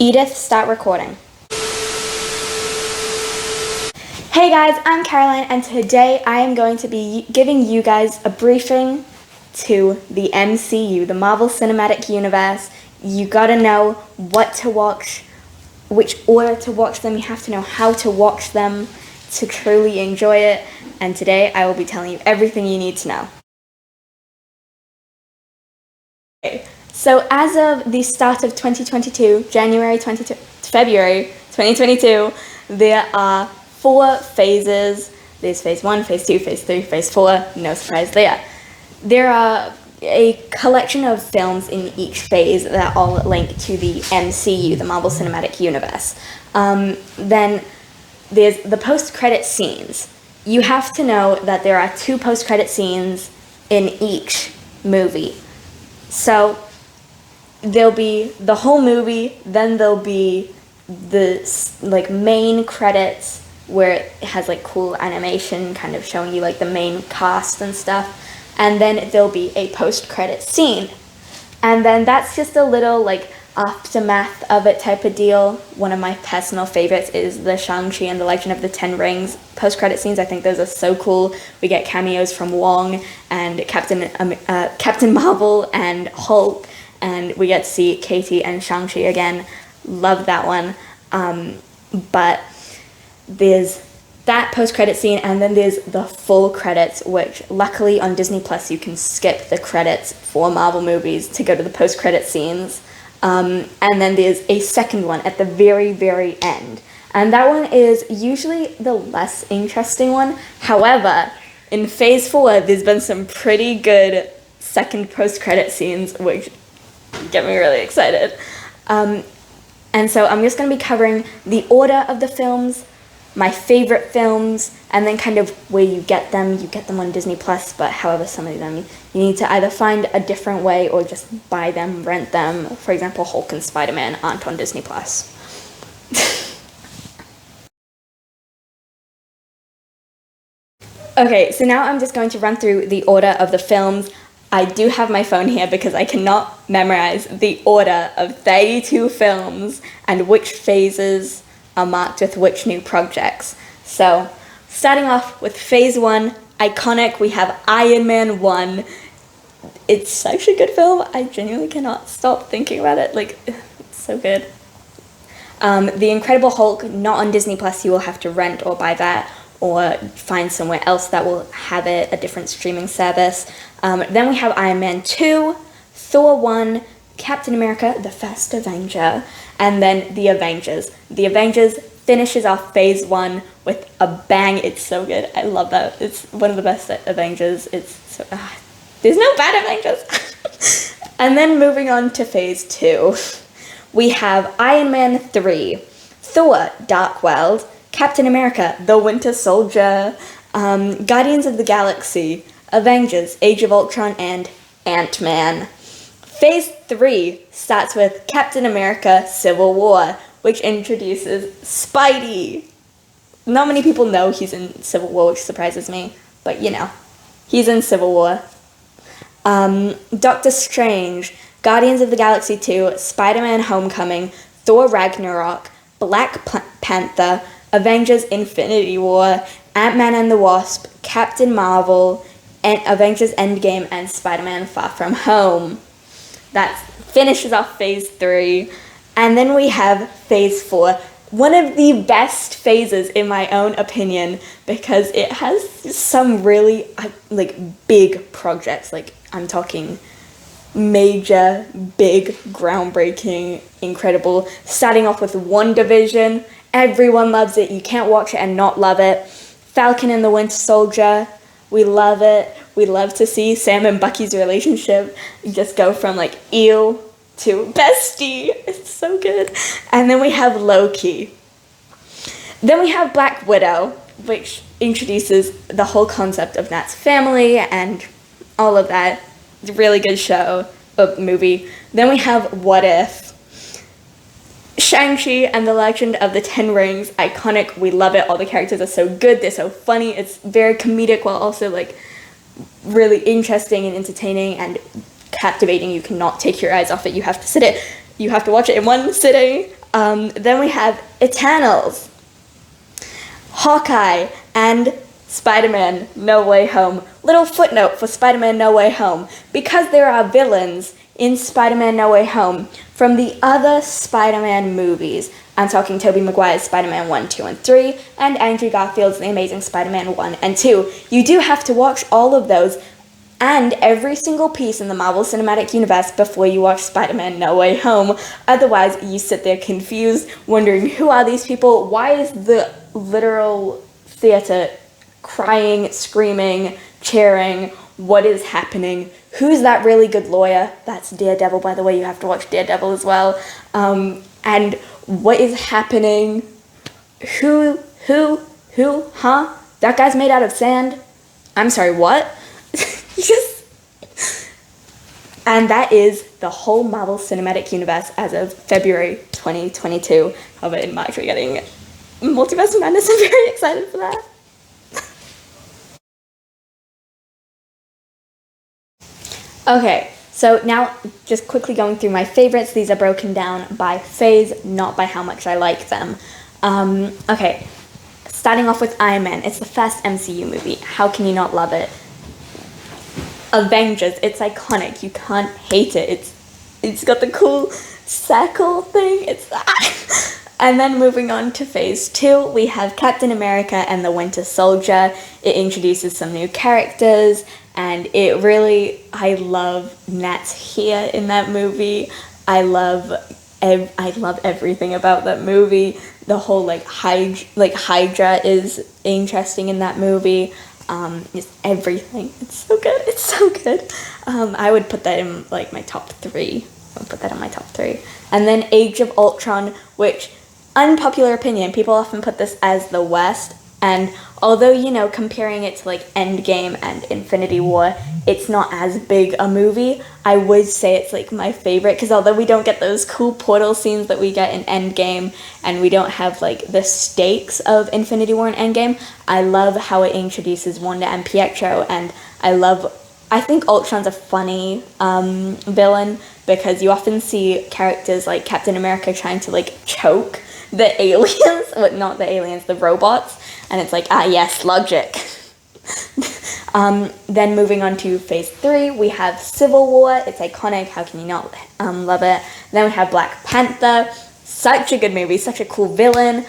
Edith, start recording. Hey guys, I'm Caroline, and today I am going to be giving you guys a briefing to the MCU, the Marvel Cinematic Universe. You gotta know what to watch, which order to watch them. You have to know how to watch them to truly enjoy it. And today I will be telling you everything you need to know. Okay, so as of the start of 2022, February 2022, there are 4 phases. There's phase 1, phase 2, phase 3, phase 4, no surprise there. There are a collection of films in each phase that all link to the MCU, the Marvel Cinematic Universe. Then there's the post-credit scenes. You have to know that there are 2 post-credit scenes in each movie. So there'll be the whole movie, then there'll be the main credits where it has cool animation kind of showing you the main cast and stuff. And then there'll be a post-credit scene. And then that's just a little aftermath of it type of deal. One of my personal favorites is the Shang-Chi and the Legend of the Ten Rings post-credit scenes. I think those are so cool. We get cameos from Wong and Captain Marvel and Hulk, and we get to see Katie and Shang-Chi again. Love that one. But there's that post-credit scene, and then there's the full credits, which luckily on Disney Plus you can skip the credits for Marvel movies to go to the post-credit scenes. And then there's a second one at the very, very end. And that one is usually the less interesting one. However, in Phase 4, there's been some pretty good second post-credit scenes, which get me really excited. And so I'm just going to be covering the order of the films, my favorite films, and then kind of where you get them. You get them on Disney Plus, but however, some of them you need to either find a different way or just buy them, rent them. For example, Hulk and Spider-Man aren't on Disney Plus. Okay, so now I'm just going to run through the order of the films. I do have my phone here because I cannot memorize the order of 32 films and which phases are marked with which new projects. So, starting off with Phase 1, iconic, we have Iron Man 1. It's such a good film. I genuinely cannot stop thinking about it. It's so good. The Incredible Hulk, not on Disney Plus. You will have to rent or buy that, or find somewhere else that will have it, a different streaming service. Then we have Iron Man 2, Thor 1, Captain America, the first Avenger, and then the Avengers. The Avengers finishes off Phase 1 with a bang. It's so good. I love that. It's one of the best Avengers. There's no bad Avengers. And then moving on to Phase 2, we have Iron Man 3, Thor, Dark World, Captain America, The Winter Soldier, Guardians of the Galaxy, Avengers, Age of Ultron, and Ant-Man. Phase 3 starts with Captain America, Civil War, which introduces Spidey. Not many people know he's in Civil War, which surprises me, but he's in Civil War. Doctor Strange, Guardians of the Galaxy 2, Spider-Man Homecoming, Thor Ragnarok, Black Panther, Avengers Infinity War, Ant-Man and the Wasp, Captain Marvel, and Avengers Endgame, and Spider-Man Far From Home. That finishes off Phase 3. And then we have Phase 4, one of the best phases in my own opinion, because it has some really big projects. I'm talking major, big, groundbreaking, incredible. Starting off with WandaVision. Everyone loves it. You can't watch it and not love it. Falcon and the Winter Soldier. We love it. We love to see Sam and Bucky's relationship just go from ew to bestie. It's so good. And then we have Loki. Then we have Black Widow, which introduces the whole concept of Nat's family and all of that. It's a really good movie. Then we have What If. Shang-Chi and the Legend of the Ten Rings, iconic. We love it. All the characters are so good. They're so funny. It's very comedic while also really interesting and entertaining and captivating. You cannot take your eyes off it. You have to watch it in one sitting. Then we have Eternals, Hawkeye, and Spider-Man No Way Home. Little footnote for Spider-Man No Way Home. Because there are villains in Spider-Man No Way Home from the other Spider-Man movies. I'm talking Tobey Maguire's Spider-Man 1, 2, and 3, and Andrew Garfield's The Amazing Spider-Man 1 and 2. You do have to watch all of those and every single piece in the Marvel Cinematic Universe before you watch Spider-Man No Way Home. Otherwise, you sit there confused, wondering who are these people? Why is the literal theater crying, screaming, cheering? What is happening? Who's that really good lawyer? That's Daredevil, by the way. You have to watch Daredevil as well. And what is happening? Who, huh? That guy's made out of sand? I'm sorry, what? And that is the whole Marvel Cinematic Universe as of February 2022. However, in March we're getting Multiverse of Madness. I'm very excited for that. Okay, so now just quickly going through my favorites. These are broken down by phase, not by how much I like them. Okay, starting off with Iron Man. It's the first MCU movie. How can you not love it? Avengers, it's iconic. You can't hate it. It's got the cool circle thing. And then moving on to phase 2, we have Captain America and the Winter Soldier. It introduces some new characters, and I love Nat's hair in that movie. I love everything about that movie. The whole Hydra is interesting in that movie. Just everything. It's so good. It's so good. I would put that in my top 3. I would put that in my top 3. And then Age of Ultron, which, unpopular opinion, people often put this as the worst. And although, comparing it to Endgame and Infinity War, it's not as big a movie, I would say it's my favorite, because although we don't get those cool portal scenes that we get in Endgame, and we don't have the stakes of Infinity War and Endgame, I love how it introduces Wanda and Pietro, and I think Ultron's a funny villain, because you often see characters like Captain America trying to choke the aliens, but not the aliens, the robots, and it's yes, logic. Then moving on to phase 3, we have Civil War. It's iconic. How can you not love it? Then we have Black Panther. Such a good movie. Such a cool villain.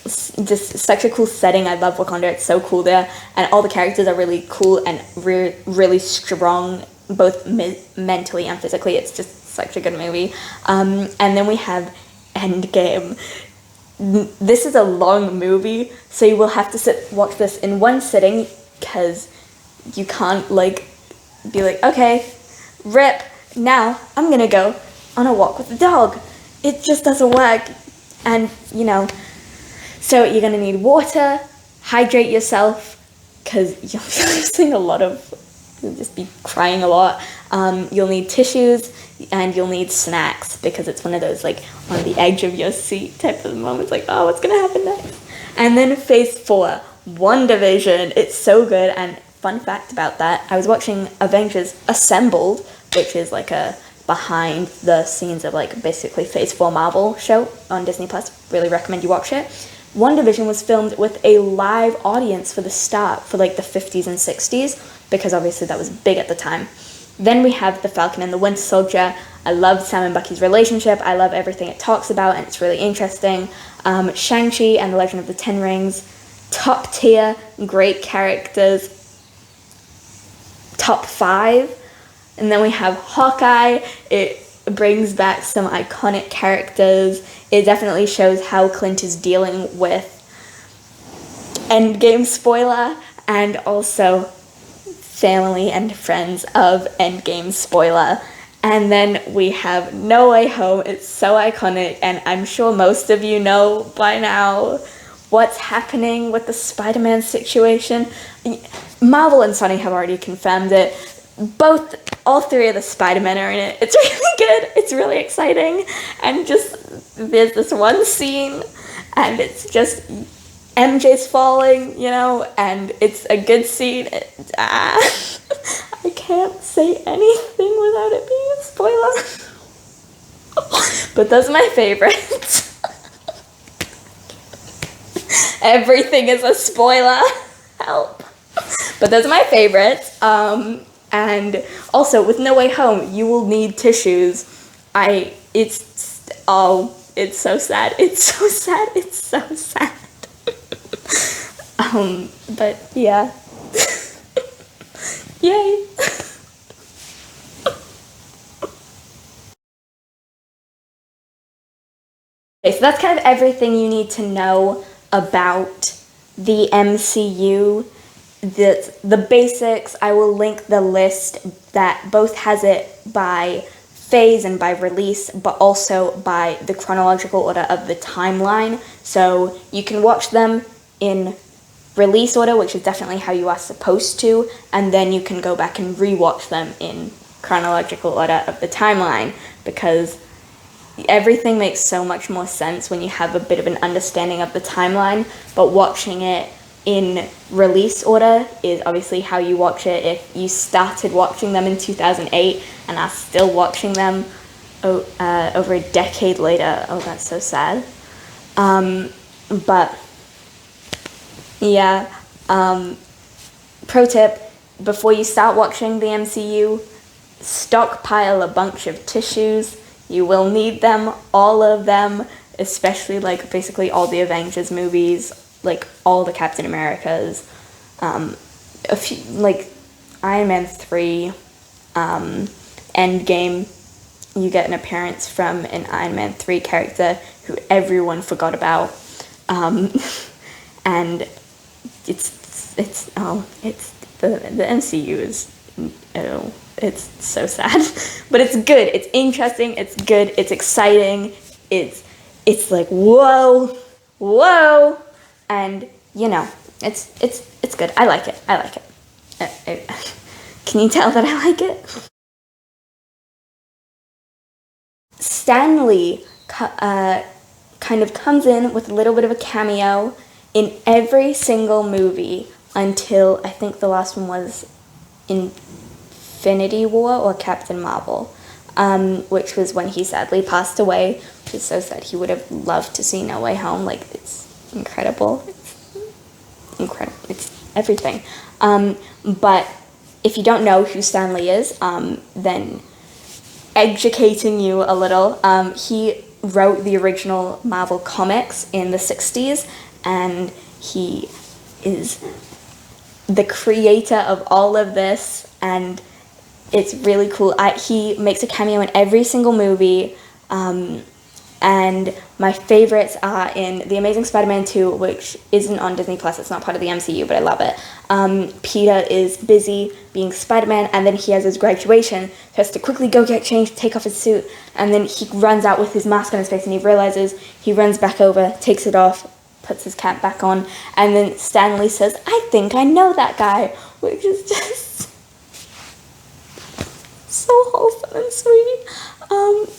Just such a cool setting. I love Wakanda. It's so cool there. And all the characters are really cool and really strong, both mentally and physically. It's just such a good movie. And then we have Endgame. This is a long movie, so you will have to watch this in one sitting, because you can't be okay, rip, now I'm gonna go on a walk with the dog. It just doesn't work. And so you're gonna need water, hydrate yourself, because you'll just be crying a lot. You'll need tissues, and you'll need snacks, because it's one of those on the edge of your seat type of moments, oh, what's gonna happen next? And then phase 4, WandaVision. It's so good. And fun fact about that, I was watching Avengers Assembled, which is a behind the scenes of basically phase 4 Marvel show on Disney Plus. Really recommend you watch it. WandaVision was filmed with a live audience for the start, for the 50s and 60s, because obviously that was big at the time. Then we have The Falcon and the Winter Soldier. I love Sam and Bucky's relationship. I love everything it talks about, and it's really interesting. Shang-Chi and the Legend of the Ten Rings. Top tier, great characters. Top 5. And then we have Hawkeye. It brings back some iconic characters. It definitely shows how Clint is dealing with Endgame spoiler, and also family and friends of Endgame spoiler. And then we have No Way Home. It's so iconic, and I'm sure most of you know by now what's happening with the Spider-Man situation. Marvel and Sony have already confirmed it. All 3 of the Spider-Men are in it. It's really good. It's really exciting. And there's this one scene, and it's just MJ's falling, and it's a good scene. I can't say anything without it being a spoiler. But those are my favorites. Everything is a spoiler. Help. But those are my favorites. And also, with No Way Home, you will need tissues. It's so sad. It's so sad. It's so sad. But yeah. Yay. Okay, so that's kind of everything you need to know about the MCU. The basics. I will link the list that both has it by phase and by release, but also by the chronological order of the timeline. So you can watch them in release order, which is definitely how you are supposed to, and then you can go back and rewatch them in chronological order of the timeline, because everything makes so much more sense when you have a bit of an understanding of the timeline. But watching it in release order is obviously how you watch it. If you started watching them in 2008 and are still watching them over a decade later, oh, that's so sad. But yeah, pro tip, before you start watching the MCU, stockpile a bunch of tissues. You will need them, all of them, especially like basically all the Avengers movies, like all the Captain Americas, a few, like Iron Man 3, Endgame, you get an appearance from an Iron Man 3 character who everyone forgot about, and the MCU is, it's so sad, but it's good, it's interesting, it's good, it's exciting, it's like whoa, and you know, it's good. I like it. Can you tell that I like it? Stan Lee kind of comes in with a little bit of a cameo in every single movie until I think the last one was Infinity War or Captain Marvel, which was when he sadly passed away, which is so sad. He would have loved to see No Way Home. Like, it's incredible. It's incredible. It's everything. But if you don't know who Stan Lee is, then educating you a little, he wrote the original Marvel comics in the 60s, and he is the creator of all of this, and it's really cool. He makes a cameo in every single movie, and my favorites are in The Amazing Spider-Man 2, which isn't on Disney+, it's not part of the MCU, but I love it. Peter is busy being Spider-Man, and then he has his graduation, so he has to quickly go get changed, take off his suit, and then he runs out with his mask on his face, and he realizes, he runs back over, takes it off, puts his cap back on, and then Stan Lee says, "I think I know that guy," which is just so wholesome and sweet. And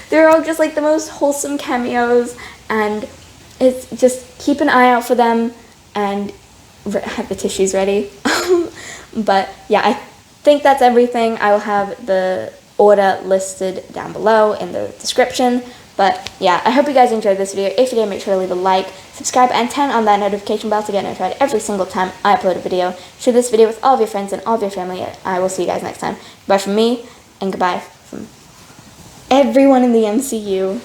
they're all just like the most wholesome cameos, and it's just keep an eye out for them and have the tissues ready. But yeah, I think that's everything. I will have the order listed down below in the description. But yeah, I hope you guys enjoyed this video. If you did, make sure to leave a like, subscribe, and turn on that notification bell to get notified every single time I upload a video. Share this video with all of your friends and all of your family. I will see you guys next time. Goodbye from me, and goodbye from everyone in the MCU.